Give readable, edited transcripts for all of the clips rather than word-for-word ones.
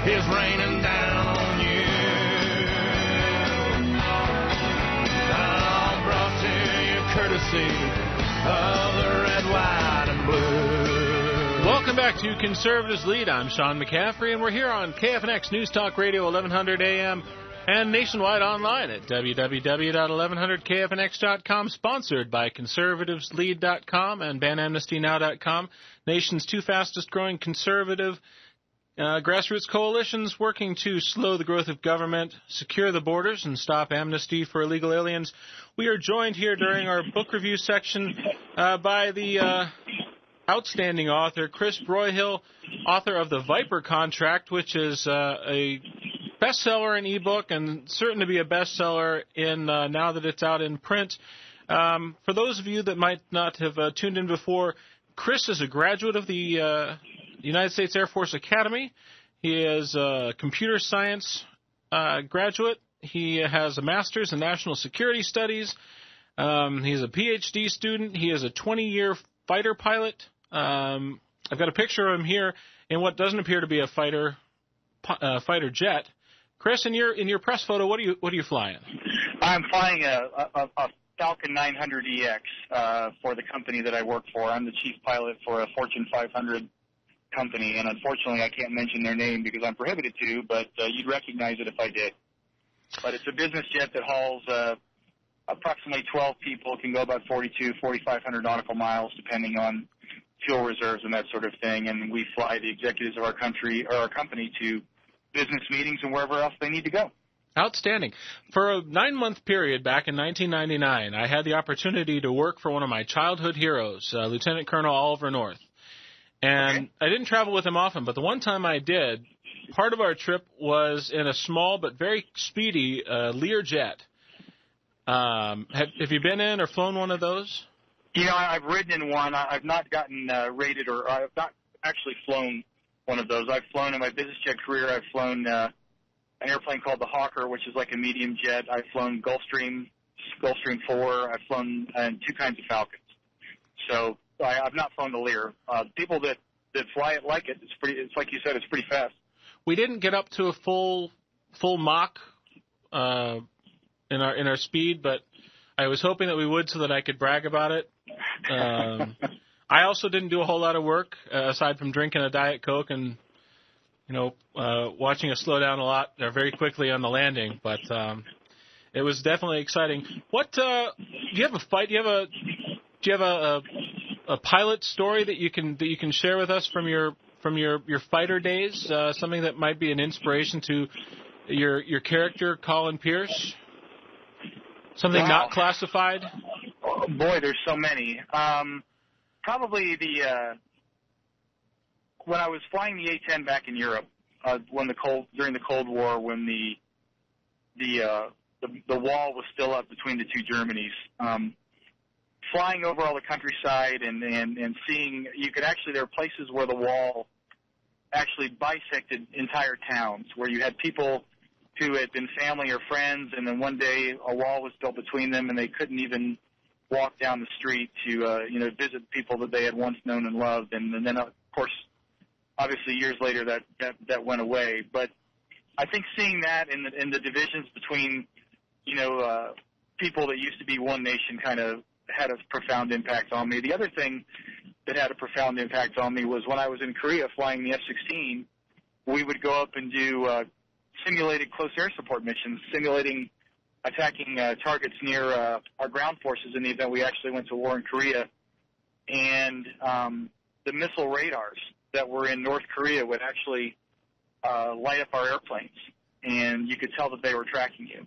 is raining down on you. All brought to you courtesy of the red, white, and blue. Welcome back to Conservatives Lead. I'm Sean McCaffrey, and we're here on KFNX News Talk Radio, 1100 AM, and nationwide online at www.1100kfnx.com, sponsored by conservativeslead.com and banamnestynow.com, nation's two fastest-growing conservative grassroots coalitions working to slow the growth of government, secure the borders, and stop amnesty for illegal aliens. We are joined here during our book review section by the outstanding author, Chris Broyhill, author of The Viper Contract, which is a bestseller in ebook and certain to be a bestseller in now that it's out in print. For those of you that might not have tuned in before, Chris is a graduate of the United States Air Force Academy. He is a computer science graduate. He has a master's in national security studies. He's a PhD student. He is a 20-year fighter pilot. I've got a picture of him here in what doesn't appear to be a fighter jet. Chris, in your press photo, what are you flying? I'm flying a Falcon 900EX for the company that I work for. I'm the chief pilot for a Fortune 500 company, and unfortunately I can't mention their name because I'm prohibited to, but you'd recognize it if I did. But it's a business jet that hauls approximately 12 people, can go about 4,500 nautical miles depending on fuel reserves and that sort of thing, and we fly the executives of our company to business meetings and wherever else they need to go. Outstanding. For a 9-month period back in 1999, I had the opportunity to work for one of my childhood heroes, Lieutenant Colonel Oliver North. And I didn't travel with him often, but the one time I did, part of our trip was in a small but very speedy Lear jet. Have you been in or flown one of those? You know, I've ridden in one. I've not gotten rated, or I've not actually flown one of those. I've flown in my business jet career. I've flown an airplane called the Hawker, which is like a medium jet. I've flown Gulfstream 4. I've flown 2 kinds of Falcons. So I've not flown the Lear. People that fly it like it. It's like you said, it's pretty fast. We didn't get up to a full Mach in our speed, but I was hoping that we would so that I could brag about it. I also didn't do a whole lot of work aside from drinking a Diet Coke and watching us slow down a lot very quickly on the landing. But it was definitely exciting. What do you have a fight? Do you have a pilot story that you can share with us from your fighter days? Something that might be an inspiration to your character, Colin Pierce. Something not classified. Oh, boy, there's so many. Probably when I was flying the A-10 back in Europe, during the Cold War, when the wall was still up between the two Germanys. Flying over all the countryside and seeing, there were places where the wall actually bisected entire towns, where you had people who had been family or friends, and then one day a wall was built between them, and they couldn't even walk down the street to visit people that they had once known and loved, and then of course, obviously years later that went away. But I think seeing that in the divisions between people that used to be one nation kind of had a profound impact on me. The other thing that had a profound impact on me was when I was in Korea flying the F-16, we would go up and do simulated close air support missions, simulating attacking targets near our ground forces in the event we actually went to war in Korea. And the missile radars that were in North Korea would actually light up our airplanes, and you could tell that they were tracking you.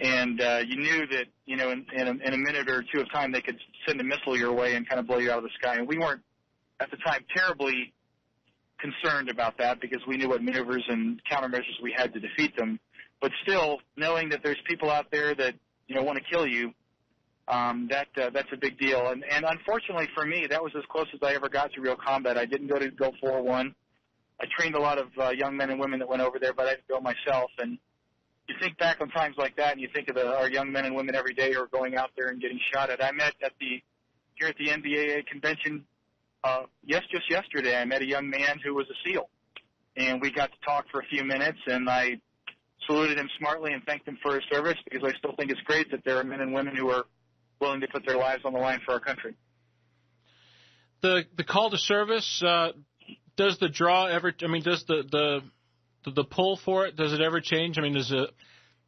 And you knew that, in a minute or two of time, they could send a missile your way and kind of blow you out of the sky. And we weren't, at the time, terribly concerned about that because we knew what maneuvers and countermeasures we had to defeat them. But still, knowing that there's people out there that, want to kill you, that's a big deal. And unfortunately for me, that was as close as I ever got to real combat. I didn't go to Gulf War I. I trained a lot of young men and women that went over there, but I didn't go myself. And you think back on times like that, and you think of our young men and women every day who are going out there and getting shot at. I met here at the NBAA convention just yesterday. I met a young man who was a SEAL, and we got to talk for a few minutes, and I saluted him smartly and thanked him for his service, because I still think it's great that there are men and women who are willing to put their lives on the line for our country. The call to service, does the draw ever? I mean, does the pull for it, does it ever change? I mean, does it?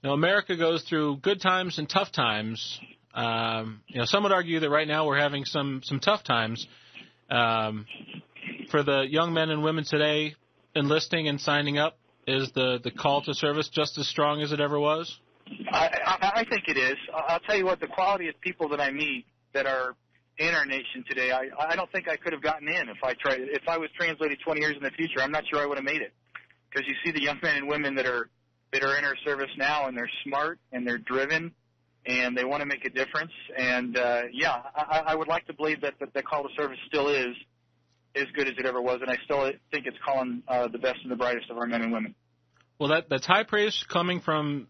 America goes through good times and tough times. Some would argue that right now we're having some tough times. For the young men and women today, enlisting and signing up, is the call to service just as strong as it ever was? I think it is. I'll tell you what, the quality of people that I meet that are in our nation today, I don't think I could have gotten in if I tried. If I was translated 20 years in the future, I'm not sure I would have made it. Because you see the young men and women that are in our service now, and they're smart and they're driven and they want to make a difference. And I would like to believe that the call to service still is as good as it ever was, and I still think it's calling the best and the brightest of our men and women. Well, that's high praise coming from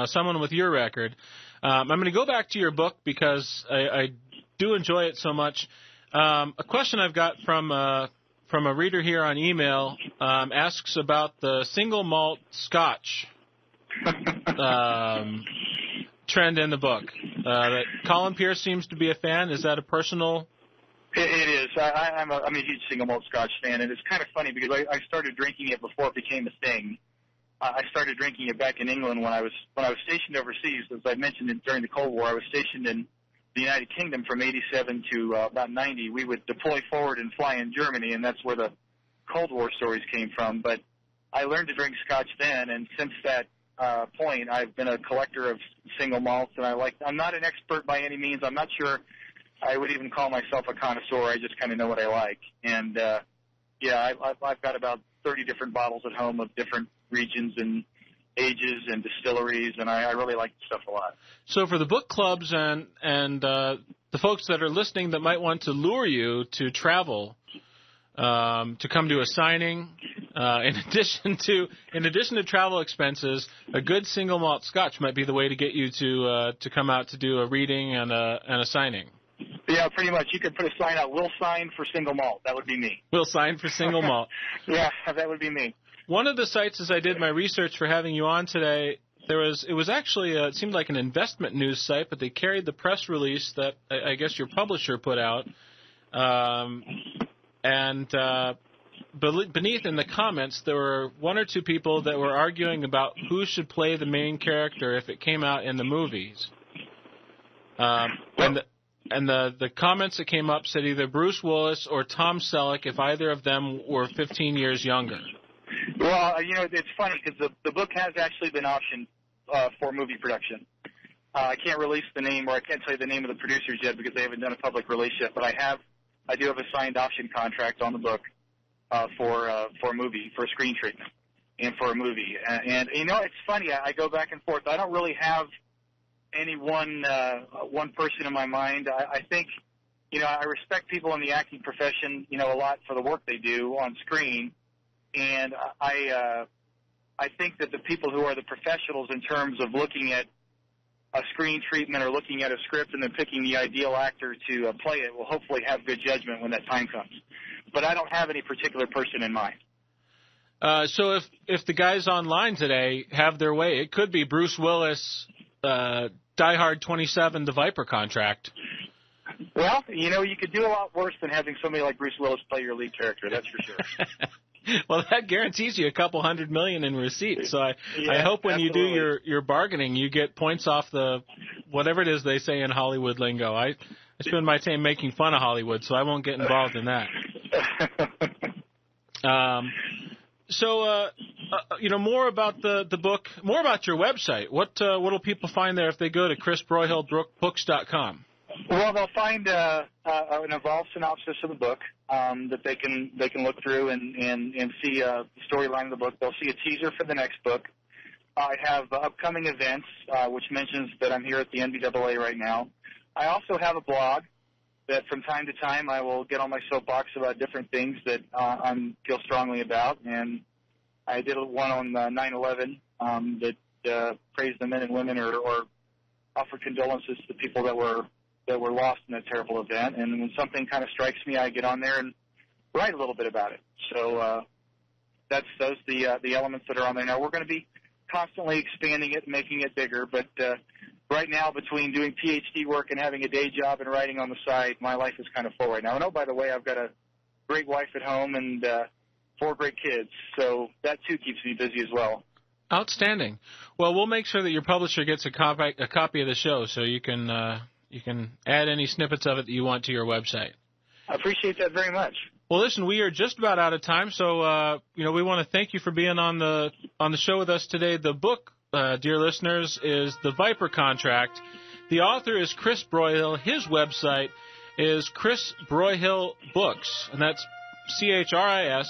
someone with your record. I'm going to go back to your book because I do enjoy it so much. A question I've got from a reader here on email asks about the single malt Scotch trend in the book. That Colin Pierce seems to be a fan. Is that a personal? It is. I'm a huge single malt Scotch fan, and it's kind of funny because I started drinking it before it became a thing. I started drinking it back in England when I was stationed overseas. As I mentioned during the Cold War, I was stationed in the United Kingdom from 87 to about 90. We would deploy forward and fly in Germany, and that's where the Cold War stories came from. But I learned to drink Scotch then, and since that point, I've been a collector of single malts, and I'm not an expert by any means. I'm not sure I would even call myself a connoisseur. I just kind of know what I like. And, I've got about 30 different bottles at home of different regions and ages and distilleries, and I really like the stuff a lot. So for the book clubs and the folks that are listening that might want to lure you to travel, to come to a signing, in addition to travel expenses, a good single malt Scotch might be the way to get you to come out to do a reading and a signing. Yeah, pretty much. You could put a sign out, "We'll sign for single malt." That would be me. We'll sign for single malt. Yeah, that would be me. One of the sites, as I did my research for having you on today, it was actually, it seemed like an investment news site, but they carried the press release that I guess your publisher put out. Beneath in the comments, there were one or two people that were arguing about who should play the main character if it came out in the movies. And the comments that came up said either Bruce Willis or Tom Selleck if either of them were 15 years younger. Well, it's funny because the book has actually been optioned for movie production. I can't release the name, or I can't tell you the name of the producers yet because they haven't done a public release yet, but I do have a signed option contract on the book for a movie, for a screen treatment, and for a movie. And it's funny. I go back and forth. I don't really have any one person in my mind. I think, I respect people in the acting profession, a lot for the work they do on screen, and I think that the people who are the professionals in terms of looking at a screen treatment or looking at a script and then picking the ideal actor to play it will hopefully have good judgment when that time comes. But I don't have any particular person in mind. So if the guys online today have their way, it could be Bruce Willis, Die Hard 27, the Viper contract. Well, you could do a lot worse than having somebody like Bruce Willis play your lead character, that's for sure. Well, that guarantees you $200 million in receipts. So I hope when absolutely. you do your bargaining, you get points off the whatever it is they say in Hollywood lingo. I spend my time making fun of Hollywood, so I won't get involved in that. More about the book, more about your website. What'll people find there if they go to chrisbroyhillbooks.com? Well, they'll find an involved synopsis of the book that they can look through and see the storyline of the book. They'll see a teaser for the next book. I have upcoming events, which mentions that I'm here at the NBAA right now. I also have a blog that from time to time I will get on my soapbox about different things that I feel strongly about. And I did one on 9/11 that praised the men and women or offered condolences to the people that were lost in that terrible event. And when something kind of strikes me, I get on there and write a little bit about it. So those the elements that are on there. Now we're going to be constantly expanding it, making it bigger, but right now, between doing PhD work and having a day job and writing on the side, my life is kind of full right now. And, oh, by the way, I've got a great wife at home and 4 great kids, so that, too, keeps me busy as well. Outstanding. Well, we'll make sure that your publisher gets a copy of the show so you can add any snippets of it that you want to your website. I appreciate that very much. Well, listen, we are just about out of time, so we want to thank you for being on the show with us today. The book, dear listeners, is The Viper Contract. The author is Chris Broyhill. His website is Chris Broyhill Books, and that's ChrisBroyhill.